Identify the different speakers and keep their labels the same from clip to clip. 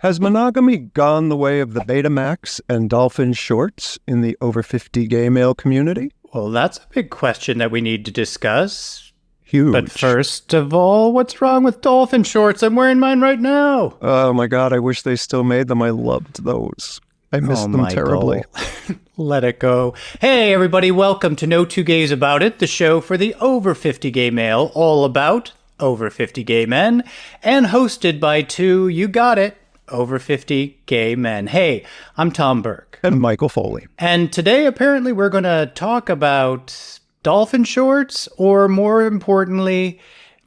Speaker 1: Has monogamy gone the way of the Betamax and dolphin shorts in the over 50 gay male community?
Speaker 2: Well, that's a big question that we need to discuss.
Speaker 1: Huge.
Speaker 2: But first of all, what's wrong with dolphin shorts? I'm wearing mine right now.
Speaker 1: Oh my God, I wish they still made them. I loved those. I missed them terribly.
Speaker 2: Let it go. Hey, everybody, welcome to No Two Gays About It, the show for the over 50 gay male, all about over 50 gay men, and hosted by two, you got it, over 50 gay men. Hey, I'm Tom Burke.
Speaker 1: And Michael Foley.
Speaker 2: And today, apparently, we're going to talk about dolphin shorts, or more importantly,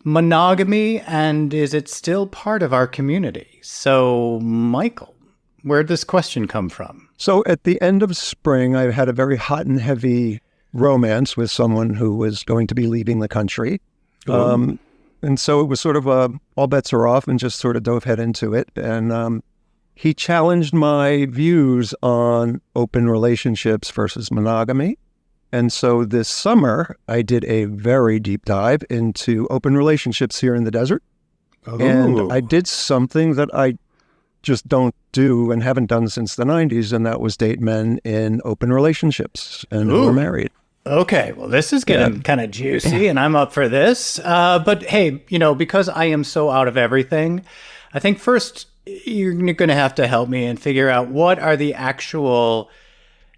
Speaker 2: monogamy, and is it still part of our community? So, Michael, where'd this question come from?
Speaker 1: So at the end of spring, I had a very hot and heavy romance with someone who was going to be leaving the country. And so it was sort of all bets are off and just sort of dove head into it. And he challenged my views on open relationships versus monogamy. And so this summer, I did a very deep dive into open relationships here in the desert.
Speaker 2: Ooh.
Speaker 1: And I did something that I just don't do and haven't done since the 90s, and that was date men in open relationships and who are married.
Speaker 2: Okay, well, this is getting kind of juicy, and I'm up for this. But hey, because I am so out of everything, I think first you're going to have to help me and figure out what are the actual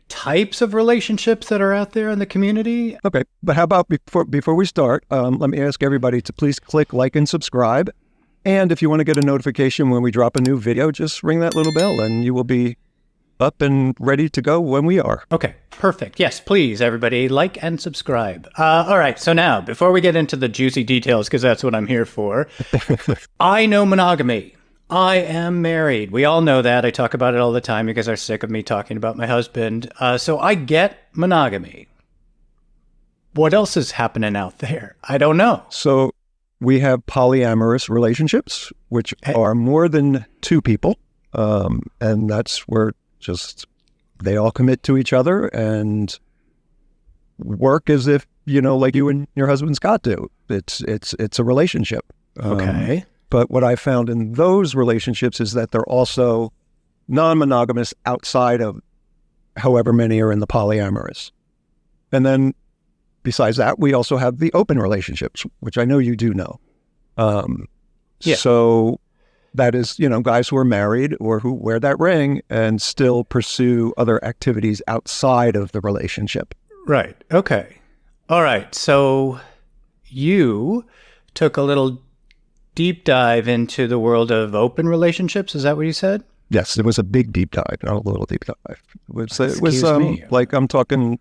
Speaker 2: types of relationships that are out there in the community.
Speaker 1: Okay, but how about before we start, let me ask everybody to please click like and subscribe. And if you want to get a notification when we drop a new video, just ring that little bell and you will be up and ready to go when we are.
Speaker 2: Okay, perfect. Yes, please, everybody, like and subscribe. All right, so now, before we get into the juicy details, because that's what I'm here for, I know monogamy. I am married. We all know that. I talk about it all the time. You guys are sick of me talking about my husband. So I get monogamy. What else is happening out there? I don't know.
Speaker 1: So we have polyamorous relationships, which are more than two people. And that's where just they all commit to each other and work as if, like you and your husband Scott do. It's a relationship.
Speaker 2: Okay.
Speaker 1: But what I found in those relationships is that they're also non-monogamous outside of however many are in the polyamorous. And then besides that, we also have the open relationships, which I know you do know. So that is, guys who are married or who wear that ring and still pursue other activities outside of the relationship.
Speaker 2: Right. Okay. All right. So you took a little deep dive into the world of open relationships. Is that what you said?
Speaker 1: Yes, it was a big deep dive, not a little deep dive. It was
Speaker 2: me.
Speaker 1: like I'm talking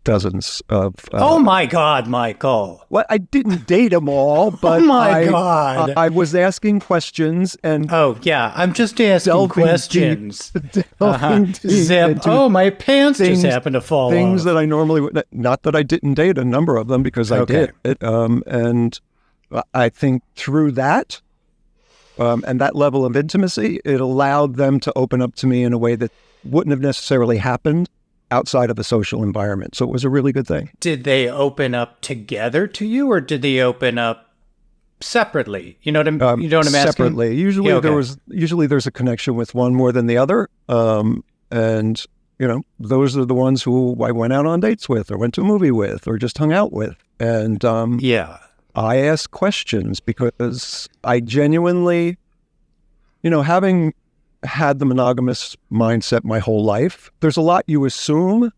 Speaker 1: dozens of...
Speaker 2: oh my God, Michael.
Speaker 1: Well, I didn't date them all, but
Speaker 2: God.
Speaker 1: I was asking questions and...
Speaker 2: Oh, yeah, I'm just asking questions.
Speaker 1: Zip.
Speaker 2: Oh, my pants just happened to fall
Speaker 1: things
Speaker 2: off.
Speaker 1: That I normally would... Not that I didn't date a number of them, because I did. And I think through that, and that level of intimacy, it allowed them to open up to me in a way that wouldn't have necessarily happened outside of a social environment. So it was a really good thing.
Speaker 2: Did they open up together to you, or did they open up separately? You know what I'm asking?
Speaker 1: Separately. Usually there's a connection with one more than the other. And those are the ones who I went out on dates with, or went to a movie with, or just hung out with. And I ask questions because I genuinely, having had the monogamous mindset my whole life, there's a lot you assume,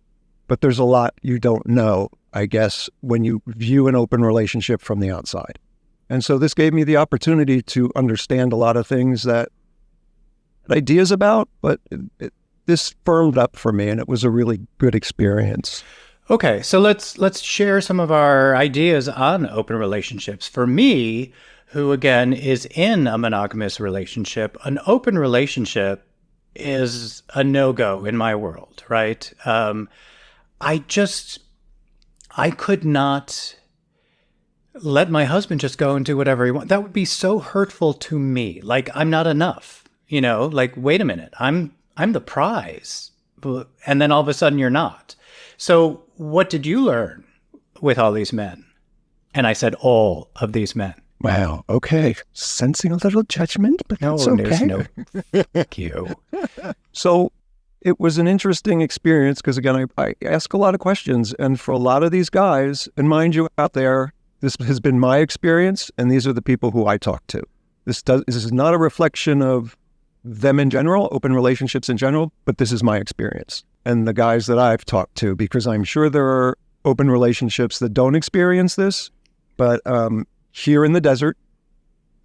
Speaker 1: but there's a lot you don't know, I guess, when you view an open relationship from the outside. And so this gave me the opportunity to understand a lot of things that I had ideas about, but this firmed up for me, and it was a really good experience.
Speaker 2: Okay, so let's share some of our ideas on open relationships. For me, who again is in a monogamous relationship, an open relationship is a no-go in my world, right? I could not let my husband just go and do whatever he wants. That would be so hurtful to me. Like, I'm not enough, like, wait a minute, I'm the prize. And then all of a sudden you're not. So what did you learn with all these men? And I said all of these men.
Speaker 1: Wow. Okay. Sensing a little judgment, but
Speaker 2: No,
Speaker 1: that's okay.
Speaker 2: there's no thank you.
Speaker 1: So it was an interesting experience because, again, I ask a lot of questions. And for a lot of these guys, and mind you out there, this has been my experience, and these are the people who I talk to. This is not a reflection of them in general, open relationships in general, but this is my experience. And the guys that I've talked to, because I'm sure there are open relationships that don't experience this, but here in the desert,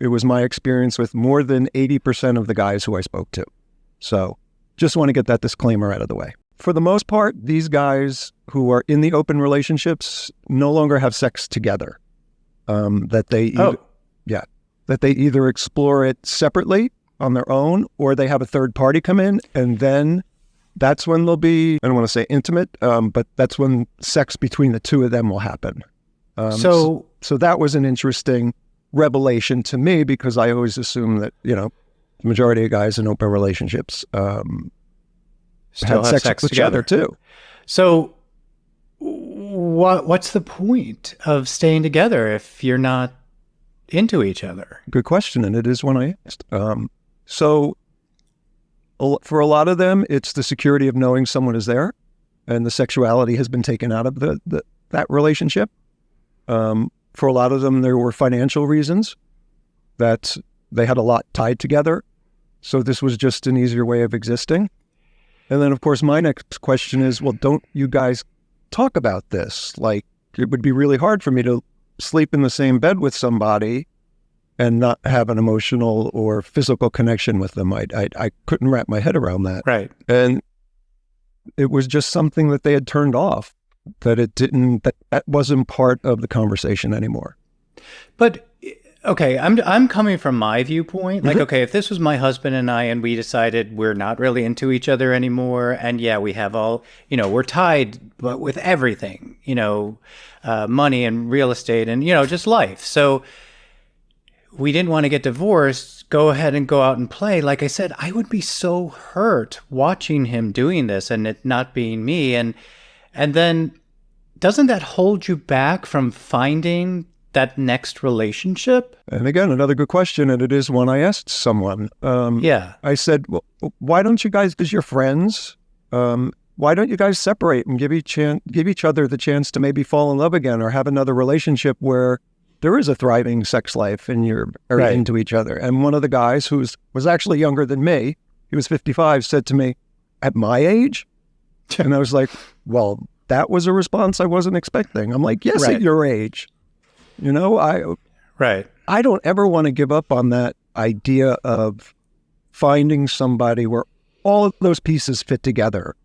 Speaker 1: it was my experience with more than 80% of the guys who I spoke to. So just want to get that disclaimer out of the way. For the most part, these guys who are in the open relationships no longer have sex together. That they either explore it separately on their own, or they have a third party come in, and then that's when they'll be, I don't want to say intimate, but that's when sex between the two of them will happen. So that was an interesting revelation to me, because I always assume that, the majority of guys in open relationships
Speaker 2: still
Speaker 1: had sex with each other too.
Speaker 2: So what's the point of staying together if you're not into each other?
Speaker 1: Good question, and it is one I asked. So for a lot of them, it's the security of knowing someone is there, and the sexuality has been taken out of that relationship. For a lot of them, there were financial reasons that they had a lot tied together. So this was just an easier way of existing. And then, of course, my next question is, well, don't you guys talk about this? Like, it would be really hard for me to sleep in the same bed with somebody and not have an emotional or physical connection with them. I couldn't wrap my head around that.
Speaker 2: Right.
Speaker 1: And it was just something that they had turned off. That wasn't part of the conversation anymore.
Speaker 2: But okay, I'm coming from my viewpoint. Like, okay, if this was my husband and I, and we decided we're not really into each other anymore, and yeah, we have all, we're tied, but with everything, money and real estate and, just life. So we didn't want to get divorced, go ahead and go out and play. Like I said, I would be so hurt watching him doing this and it not being me. And then doesn't that hold you back from finding that next relationship?
Speaker 1: And again, another good question, and it is one I asked someone. I said, well, why don't you guys, because you're friends, why don't you guys separate and give each other the chance to maybe fall in love again, or have another relationship where there is a thriving sex life and you're very into each other? And one of the guys, who was actually younger than me, he was 55, said to me, at my age? And I was like, well, that was a response I wasn't expecting. I'm like, yes, at your age. I don't ever want to give up on that idea of finding somebody where all of those pieces fit together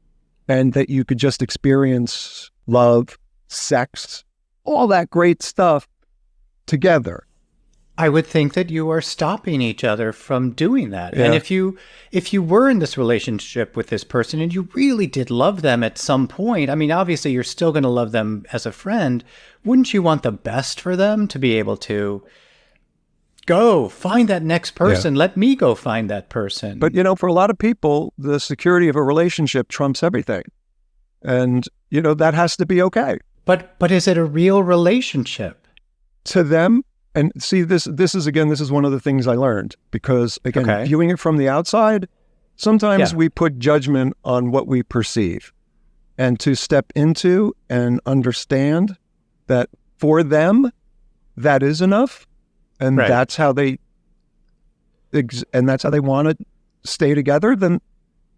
Speaker 1: and that you could just experience love, sex, all that great stuff together.
Speaker 2: I would think that you are stopping each other from doing that.
Speaker 1: Yeah.
Speaker 2: And if you were in this relationship with this person and you really did love them at some point, I mean, obviously you're still going to love them as a friend. Wouldn't you want the best for them to be able to go find that next person? Let me go find that person.
Speaker 1: But, for a lot of people, the security of a relationship trumps everything. And, that has to be okay.
Speaker 2: But is it a real relationship?
Speaker 1: To them. And see, this is one of the things I learned, because, again, viewing it from the outside, sometimes we put judgment on what we perceive. And to step into and understand that for them, that is enough. And that's how they want to stay together, then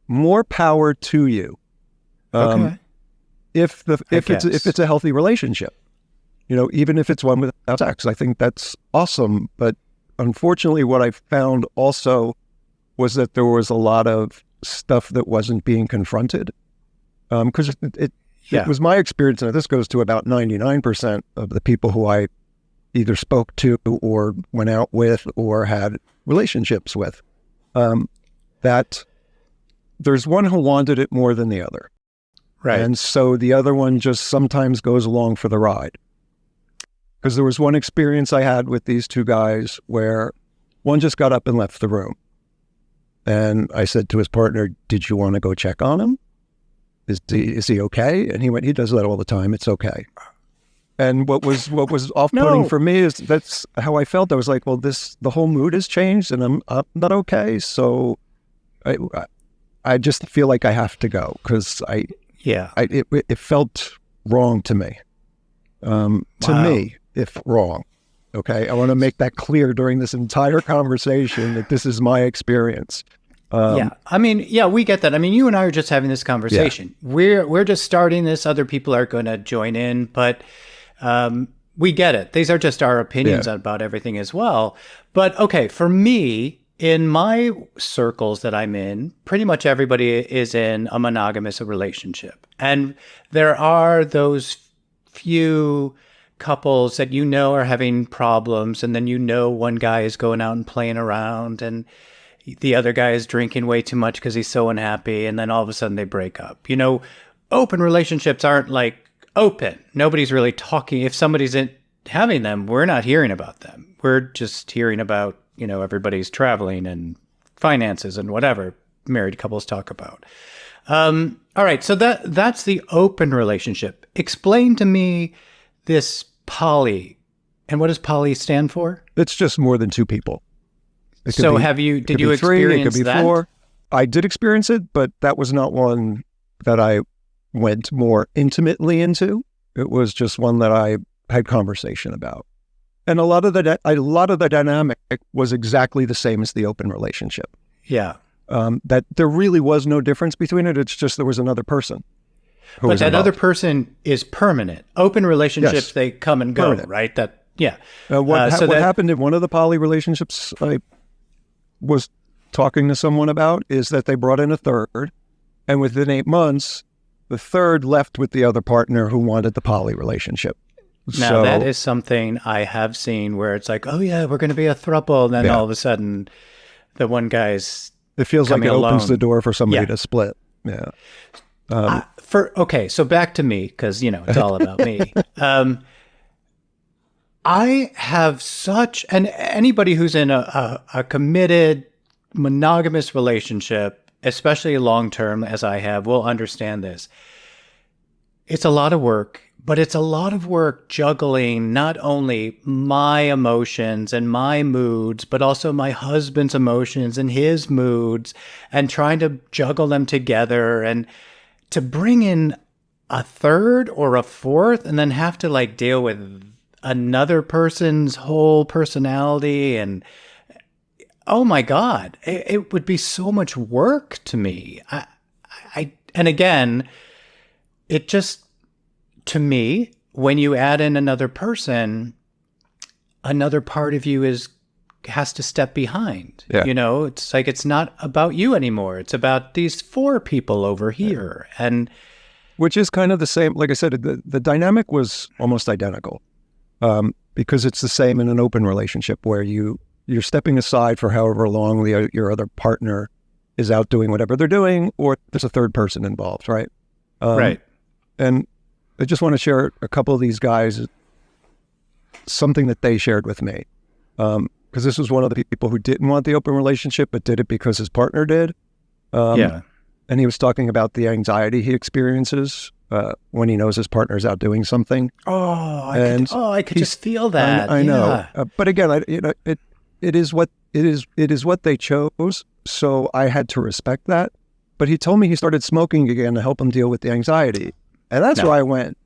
Speaker 1: more power to you. If it's a healthy relationship. Even if it's one without sex, I think that's awesome. But unfortunately, what I found also was that there was a lot of stuff that wasn't being confronted. Because it was my experience, and this goes to about 99% of the people who I either spoke to or went out with or had relationships with, that there's one who wanted it more than the other.
Speaker 2: Right.
Speaker 1: And so the other one just sometimes goes along for the ride. Because there was one experience I had with these two guys where one just got up and left the room. And I said to his partner, did you want to go check on him? Is he okay? And he went, he does that all the time. It's okay. And what was off-putting for me is that's how I felt. I was like, well, the whole mood has changed, and I'm not okay. So I just feel like I have to go because it felt wrong to me. If wrong. Okay, I want to make that clear during this entire conversation that this is my experience.
Speaker 2: I mean, we get that. I mean, you and I are just having this conversation. Yeah. We're just starting this. Other people are going to join in, but we get it. These are just our opinions about everything as well. But okay, for me, in my circles that I'm in, pretty much everybody is in a monogamous relationship. And there are those few couples that are having problems, and then one guy is going out and playing around, and the other guy is drinking way too much because he's so unhappy, and then all of a sudden they break up. Open relationships aren't like open. Nobody's really talking. If somebody's having them, we're not hearing about them. We're just hearing about, everybody's traveling and finances and whatever married couples talk about. All right. So that's the open relationship. Explain to me this poly. And what does poly stand for?
Speaker 1: It's just more than two people.
Speaker 2: So did you experience
Speaker 1: it could be
Speaker 2: that?
Speaker 1: 4. I did experience it, but that was not one that I went more intimately into. It was just one that I had conversation about. And a lot of the dynamic was exactly the same as the open relationship.
Speaker 2: Yeah.
Speaker 1: That there really was no difference between it. It's just there was another person.
Speaker 2: But that other person is permanent. Open relationships, they come and go,
Speaker 1: permanent.
Speaker 2: Right?
Speaker 1: What happened in one of the poly relationships I was talking to someone about is that they brought in a third, and within 8 months, the third left with the other partner who wanted the poly relationship.
Speaker 2: Now, that is something I have seen where it's like, oh yeah, we're going to be a throuple, and then all of a sudden, the one guy's
Speaker 1: it feels like it
Speaker 2: alone.
Speaker 1: Opens the door for somebody to split. Yeah.
Speaker 2: So back to me, because it's all about me. I have and anybody who's in a committed monogamous relationship, especially long-term as I have, will understand this. It's a lot of work, but it's a lot of work juggling not only my emotions and my moods, but also my husband's emotions and his moods, and trying to juggle them together, and to bring in a third or a fourth and then have to deal with another person's whole personality. And oh my God, it would be so much work to me. And again, it just, to me, when you add in another person, another part of you has to step behind.
Speaker 1: Yeah.
Speaker 2: It's like, it's not about you anymore. It's about these 4 people over here. And
Speaker 1: which is kind of the same. Like I said, the dynamic was almost identical, because it's the same in an open relationship where you're stepping aside for however long your other partner is out doing whatever they're doing, or there's a third person involved, right?
Speaker 2: Right.
Speaker 1: And I just want to share a couple of these guys, something that they shared with me. Because this was one of the people who didn't want the open relationship, but did it because his partner did. And he was talking about the anxiety he experiences when he knows his partner's out doing something.
Speaker 2: I could just feel that.
Speaker 1: I know. But again, it is what they chose. So I had to respect that. But he told me he started smoking again to help him deal with the anxiety. And that's where I went,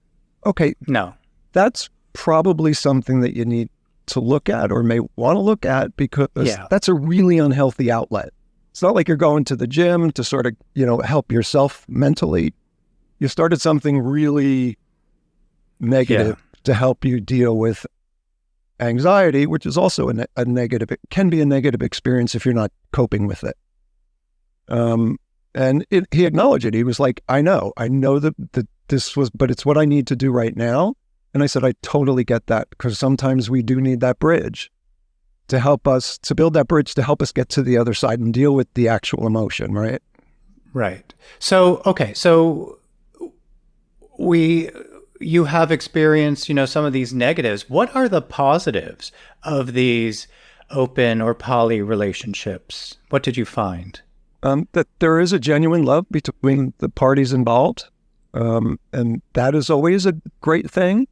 Speaker 1: okay,
Speaker 2: no,
Speaker 1: that's probably something that you need to look at or may want to look at, because that's a really unhealthy outlet. It's not like you're going to the gym to sort of, help yourself mentally. You started something really negative to help you deal with anxiety, which is also a negative. It can be a negative experience if you're not coping with it. And he acknowledged it. He was like, I know that this was, but it's what I need to do right now. And I said, I totally get that, because sometimes we do need that bridge to help us, to build that bridge to help us get to the other side and deal with the actual emotion, right?
Speaker 2: Right. So, okay. So you have experienced, some of these negatives. What are the positives of these open or poly relationships? What did you find?
Speaker 1: That there is a genuine love between the parties involved. And that is always a great thing.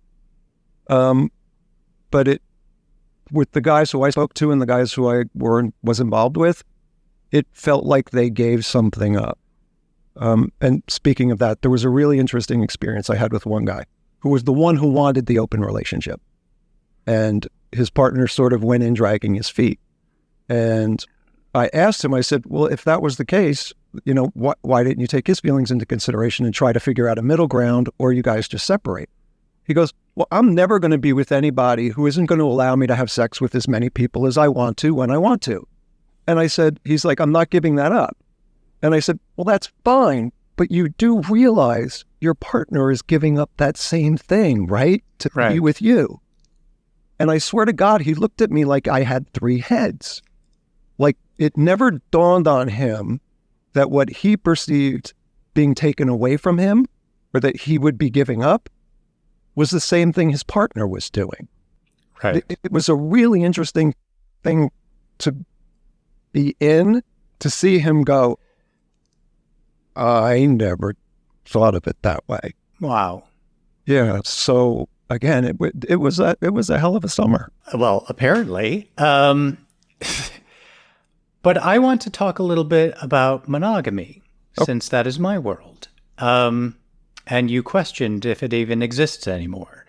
Speaker 1: But with the guys who I spoke to and the guys who I was involved with, it felt like they gave something up. And speaking of that, there was a really interesting experience I had with one guy who was the one who wanted the open relationship. And his partner sort of went in dragging his feet. And I asked him, I said, well, if that was the case, why didn't you take his feelings into consideration and try to figure out a middle ground, or you guys just separate? He goes, well, I'm never going to be with anybody who isn't going to allow me to have sex with as many people as I want to when I want to. And I said, he's like, I'm not giving that up. And I said, well, that's fine, but you do realize your partner is giving up that same thing, right? To be with you. And I swear to God, he looked at me like I had 3 heads. Like it never dawned on him that what he perceived being taken away from him, or that he would be giving up, was the same thing his partner was doing.
Speaker 2: Right.
Speaker 1: It was a really interesting thing to be in, to see him go, I never thought of it that way.
Speaker 2: Wow.
Speaker 1: Yeah. So again, it was a hell of a summer.
Speaker 2: Well, apparently. But I want to talk a little bit about monogamy, since that is my world. And you questioned if it even exists anymore.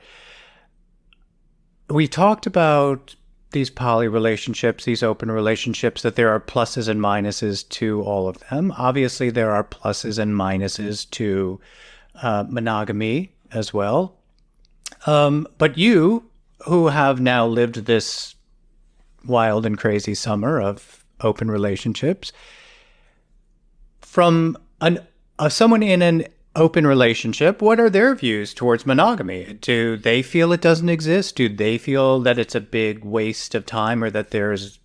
Speaker 2: We talked about these poly relationships, these open relationships, that there are pluses and minuses to all of them. Obviously, there are pluses and minuses to monogamy as well. But you, who have now lived this wild and crazy summer of open relationships, from someone in an open relationship, what are their views towards monogamy? Do they feel it doesn't exist? Do they feel that it's a big waste of time, or that there's,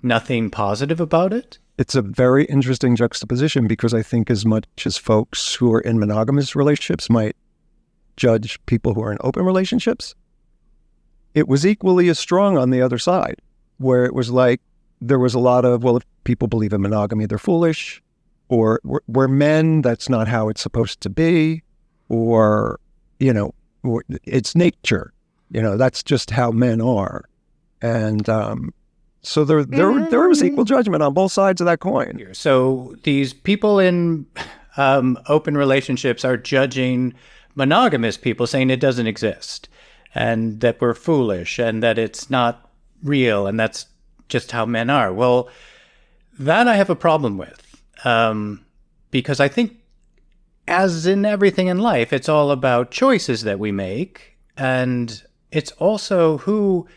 Speaker 2: nothing positive about it?
Speaker 1: It's a very interesting juxtaposition, because I think as much as folks who are in monogamous relationships might judge people who are in open relationships, it was equally as strong on the other side, where it was like there was a lot of, well, if people believe in monogamy, they're foolish, or we're men, that's not how it's supposed to be, or, it's nature, that's just how men are. And so there was equal judgment on both sides of that coin.
Speaker 2: So these people in open relationships are judging monogamous people, saying it doesn't exist, and that we're foolish, and that it's not real, and that's just how men are. Well, that I have a problem with, because I think, as in everything in life, it's all about choices that we make, and it's also who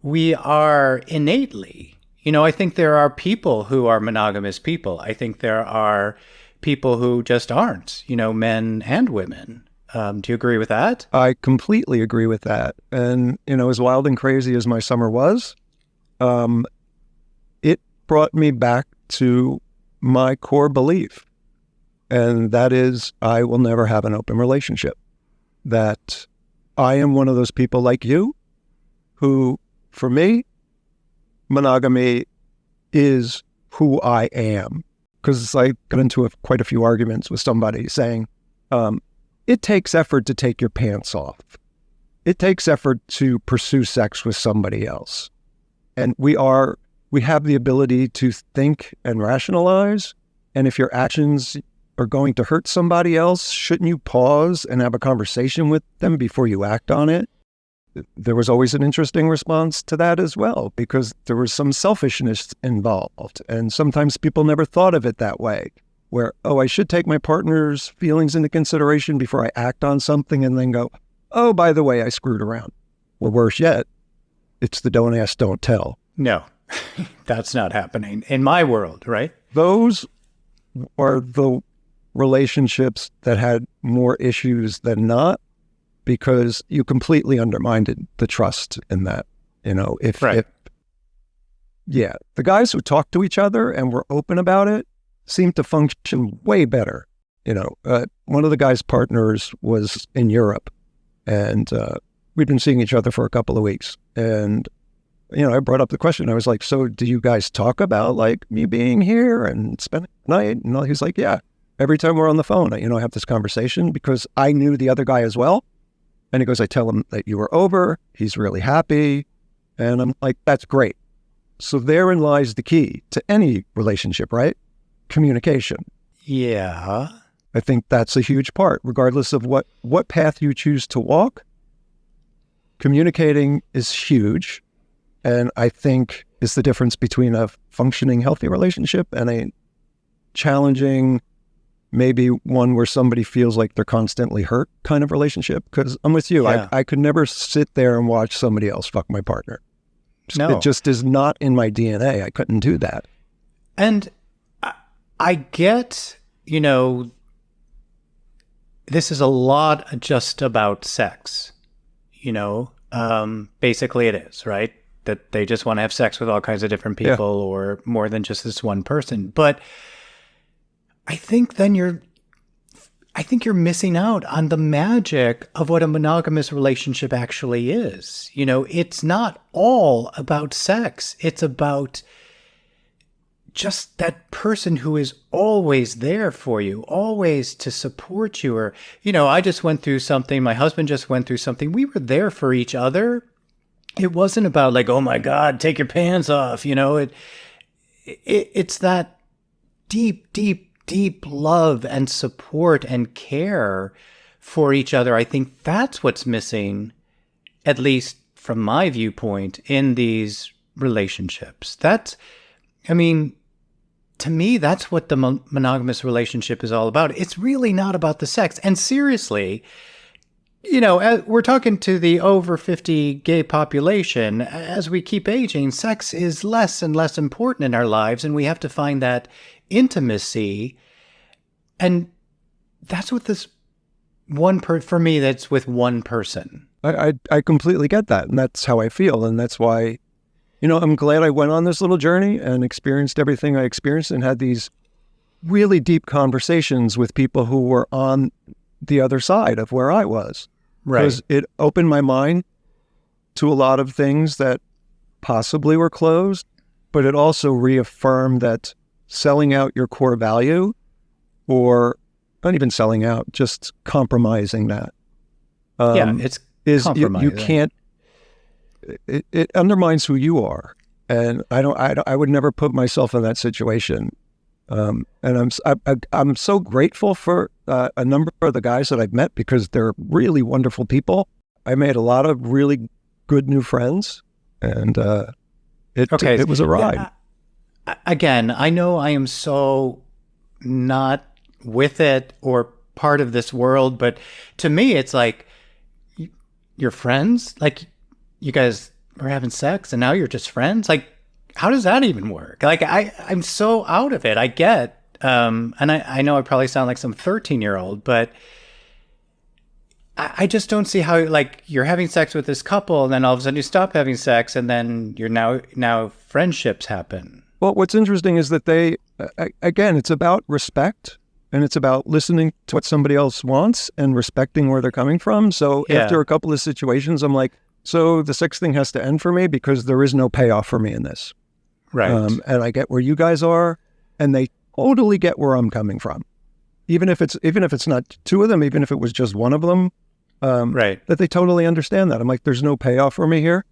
Speaker 2: we are innately. I think there are people who are monogamous people. I think there are people who just aren't, men and women. Do you agree with that?
Speaker 1: I completely agree with that. And, as wild and crazy as my summer was, it brought me back to my core belief. And that is, I will never have an open relationship. That I am one of those people like you who, for me, monogamy is who I am. Because I got into quite a few arguments with somebody saying, it takes effort to take your pants off. It takes effort to pursue sex with somebody else. And we have the ability to think and rationalize. And if your actions are going to hurt somebody else, shouldn't you pause and have a conversation with them before you act on it? There was always an interesting response to that as well, because there was some selfishness involved. And sometimes people never thought of it that way, where, I should take my partner's feelings into consideration before I act on something, and then go, oh, by the way, I screwed around. Or worse yet, it's the don't ask, don't tell.
Speaker 2: No, that's not happening in my world, right?
Speaker 1: Those are the relationships that had more issues than not, because you completely undermined the trust in that. The guys who talked to each other and were open about it seemed to function way better. One of the guy's partners was in Europe, and we'd been seeing each other for a couple of weeks. And, I brought up the question. I was like, so do you guys talk about like me being here and spending the night? And he's like, yeah, every time we're on the phone, I have this conversation, because I knew the other guy as well. And he goes, I tell him that you were over. He's really happy. And I'm like, that's great. So therein lies the key to any relationship, right? Communication.
Speaker 2: Yeah.
Speaker 1: I think that's a huge part, regardless of what path you choose to walk. Communicating is huge. And I think is the difference between a functioning, healthy relationship and a challenging, maybe one where somebody feels like they're constantly hurt kind of relationship. Because I'm with you.
Speaker 2: Yeah.
Speaker 1: I could never sit there and watch somebody else fuck my partner.
Speaker 2: No.
Speaker 1: It just is not in my DNA. I couldn't do that.
Speaker 2: And I get, this is a lot just about sex, basically it is, right? That they just want to have sex with all kinds of different people or more than just this one person. But I think you're missing out on the magic of what a monogamous relationship actually is. It's not all about sex. It's about just that person who is always there for you, always to support you. Or, I just went through something. My husband just went through something. We were there for each other. It wasn't about like, oh my God, take your pants off. It's that deep, deep, deep love and support and care for each other. I think that's what's missing, at least from my viewpoint, in these relationships. To me, that's what the monogamous relationship is all about. It's really not about the sex. And seriously, we're talking to the over 50 gay population. As we keep aging, sex is less and less important in our lives, and we have to find that intimacy. And that's what this for me, that's with one person.
Speaker 1: I completely get that. And that's how I feel. And that's why, I'm glad I went on this little journey and experienced everything I experienced and had these really deep conversations with people who were on the other side of where I was.
Speaker 2: Right.
Speaker 1: Because it opened my mind to a lot of things that possibly were closed, but it also reaffirmed that selling out your core value, or not even selling out, just compromising that.
Speaker 2: It's compromising.
Speaker 1: You can't. It undermines who you are, and I would never put myself in that situation. And I'm so grateful for a number of the guys that I've met because they're really wonderful people. I made a lot of really good new friends, and it was a ride.
Speaker 2: Again, I know I am so not with it or part of this world, but to me, it's like you're friends. Like you guys were having sex, and now you're just friends. Like, how does that even work? Like, I'm so out of it. I get, and I know I probably sound like some 13-year-old, but I just don't see how, like, you're having sex with this couple, and then all of a sudden you stop having sex, and then you're now friendships happen.
Speaker 1: Well, what's interesting is that again, it's about respect, and it's about listening to what somebody else wants and respecting where they're coming from. So after a couple of situations, I'm like, so the sex thing has to end for me because there is no payoff for me in this.
Speaker 2: Right.
Speaker 1: And I get where you guys are, and they totally get where I'm coming from. Even if it's not two of them, even if it was just one of them,
Speaker 2: right.
Speaker 1: That they totally understand that. I'm like, there's no payoff for me here.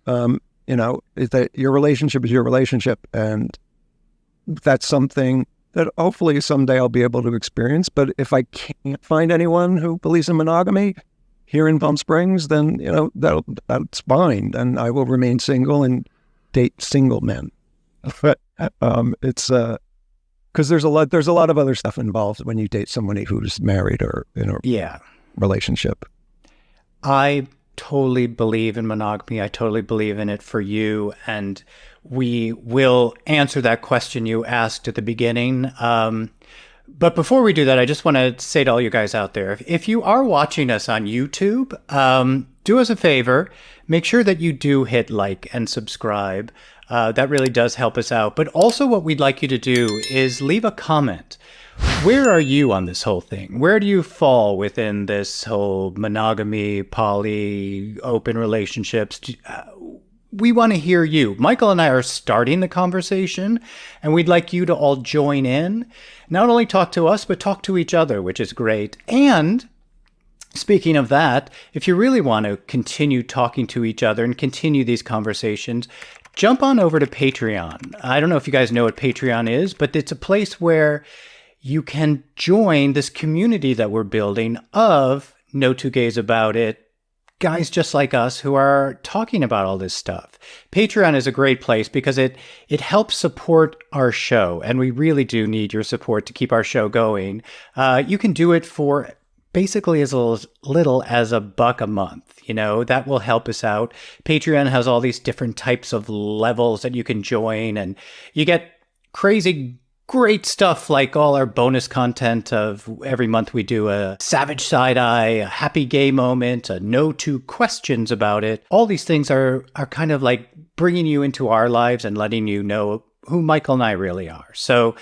Speaker 1: Is that your relationship is your relationship, and that's something that hopefully someday I'll be able to experience. But if I can't find anyone who believes in monogamy here in Palm Springs, then that's fine. Then I will remain single and date single men. But it's because there's a lot of other stuff involved when you date somebody who's married or in a relationship.
Speaker 2: I totally believe in monogamy. I totally believe in it for you, and we will answer that question you asked at the beginning. But before we do that, I just want to say to all you guys out there, if you are watching us on YouTube, do us a favor, make sure that you do hit like and subscribe. That really does help us out. But also what we'd like you to do is leave a comment. Where are you on this whole thing? Where do you fall within this whole monogamy, poly, open relationships? We want to hear you. Michael and I are starting the conversation, and we'd like you to all join in. Not only talk to us, but talk to each other, which is great. And Speaking of that, if you really want to continue talking to each other and continue these conversations, jump on over to Patreon. I don't know if you guys know what Patreon is, but it's a place where you can join this community that we're building of No Two Gays About It, guys just like us who are talking about all this stuff. Patreon is a great place because it helps support our show, and we really do need your support to keep our show going. You can do it for basically as little as $1 a month. You know, that will help us out. Patreon has all these different types of levels that you can join, and you get crazy great stuff like all our bonus content of every month we do a savage side-eye, a happy gay moment, a no two questions about it. All these things are kind of like bringing you into our lives and letting you know who Michael and I really are. So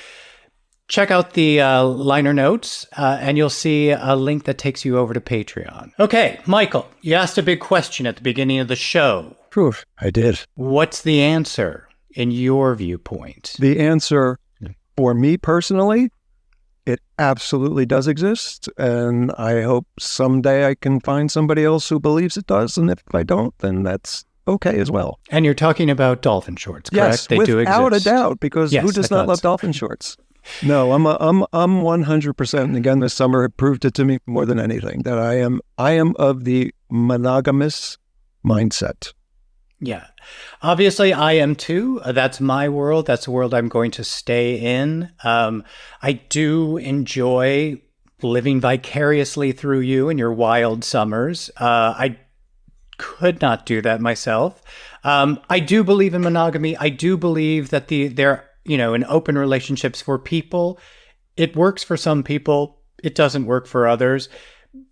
Speaker 2: check out the liner notes and you'll see a link that takes you over to Patreon. Okay, Michael, you asked a big question at the beginning of the show.
Speaker 1: Whew, I did.
Speaker 2: What's the answer in your viewpoint?
Speaker 1: The answer, for me personally, it absolutely does exist, and I hope someday I can find somebody else who believes it does, and if I don't, then that's okay as well.
Speaker 2: And you're talking about dolphin shorts, correct?
Speaker 1: Yes,
Speaker 2: they do exist.
Speaker 1: without a doubt, because who does not love dolphin shorts? No, I'm 100%, and again, this summer it proved it to me more than anything, that I am of the monogamous mindset.
Speaker 2: Yeah. Obviously, I am too. That's my world. That's the world I'm going to stay in. I do enjoy living vicariously through you in your wild summers. I could not do that myself. I do believe in monogamy. I do believe that they're, in open relationships for people. It works for some people. It doesn't work for others.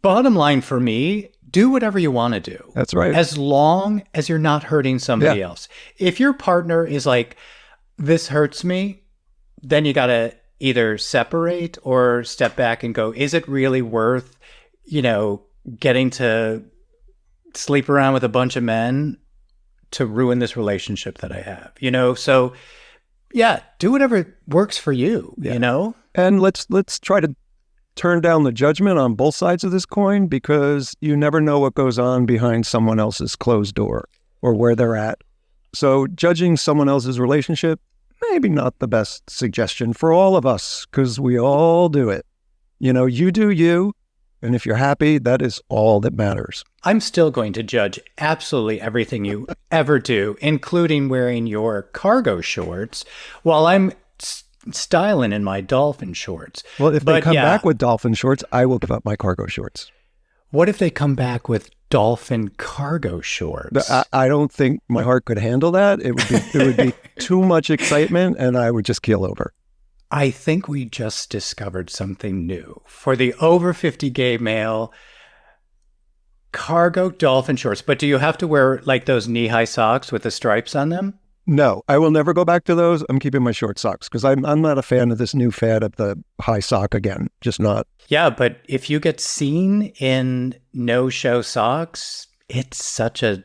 Speaker 2: Bottom line for me, do whatever you want to do.
Speaker 1: That's right.
Speaker 2: As long as you're not hurting somebody else. If your partner is like, this hurts me, then you got to either separate or step back and go, is it really worth, getting to sleep around with a bunch of men to ruin this relationship that I have? So yeah, do whatever works for you,
Speaker 1: And let's try to turn down the judgment on both sides of this coin, because you never know what goes on behind someone else's closed door or where they're at. So judging someone else's relationship, maybe not the best suggestion for all of us, because we all do it. You do you, and if you're happy, that is all that matters.
Speaker 2: I'm still going to judge absolutely everything you ever do, including wearing your cargo shorts while I'm styling in my dolphin shorts.
Speaker 1: Well, if they come back with dolphin shorts, I will give up my cargo shorts.
Speaker 2: What if they come back with dolphin cargo shorts?
Speaker 1: I don't think my heart could handle that. It would be too much excitement, and I would just keel over.
Speaker 2: I think we just discovered something new. For the over 50 gay male, cargo dolphin shorts. But do you have to wear like those knee-high socks with the stripes on them?
Speaker 1: No, I will never go back to those. I'm keeping my short socks because I'm not a fan of this new fad of the high sock again. Just not.
Speaker 2: Yeah, but if you get seen in no-show socks, it's such a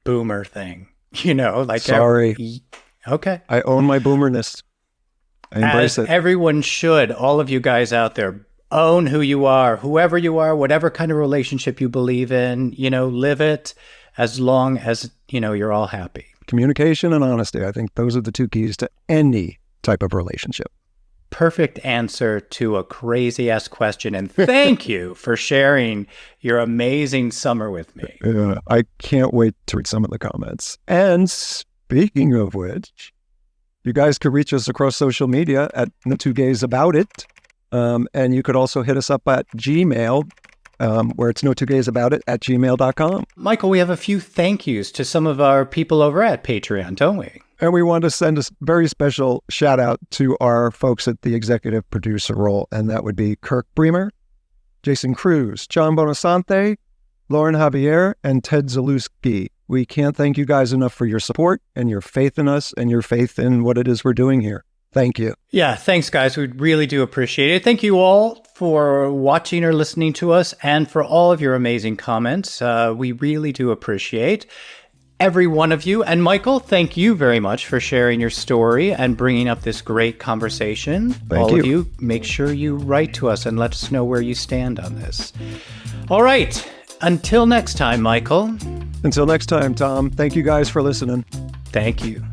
Speaker 2: boomer thing.
Speaker 1: Sorry.
Speaker 2: Okay.
Speaker 1: I own my boomerness. I embrace it.
Speaker 2: Everyone should. All of you guys out there, own who you are, whoever you are, whatever kind of relationship you believe in, live it as long as, you're all happy.
Speaker 1: Communication and honesty. I think those are the two keys to any type of relationship.
Speaker 2: Perfect answer to a crazy-ass question. And thank you for sharing your amazing summer with me.
Speaker 1: I can't wait to read some of the comments. And speaking of which, you guys could reach us across social media at No Two Gays About It. And you could also hit us up at Gmail, where it's no2gaysabout@gmail.com.
Speaker 2: Michael, we have a few thank yous to some of our people over at Patreon, don't we?
Speaker 1: And we want to send a very special shout out to our folks at the executive producer role, and that would be Kirk Bremer, Jason Cruz, John Bonasante, Lauren Javier, and Ted Zalewski. We can't thank you guys enough for your support and your faith in us and your faith in what it is we're doing here. Thank you.
Speaker 2: Yeah, thanks, guys. We really do appreciate it. Thank you all for watching or listening to us and for all of your amazing comments. We really do appreciate. every one of you. And Michael, thank you very much for sharing your story and bringing up this great conversation. All of you, make sure you write to us and let us know where you stand on this. All right. Until next time, Michael.
Speaker 1: Until next time, Tom. Thank you guys for listening.
Speaker 2: Thank you.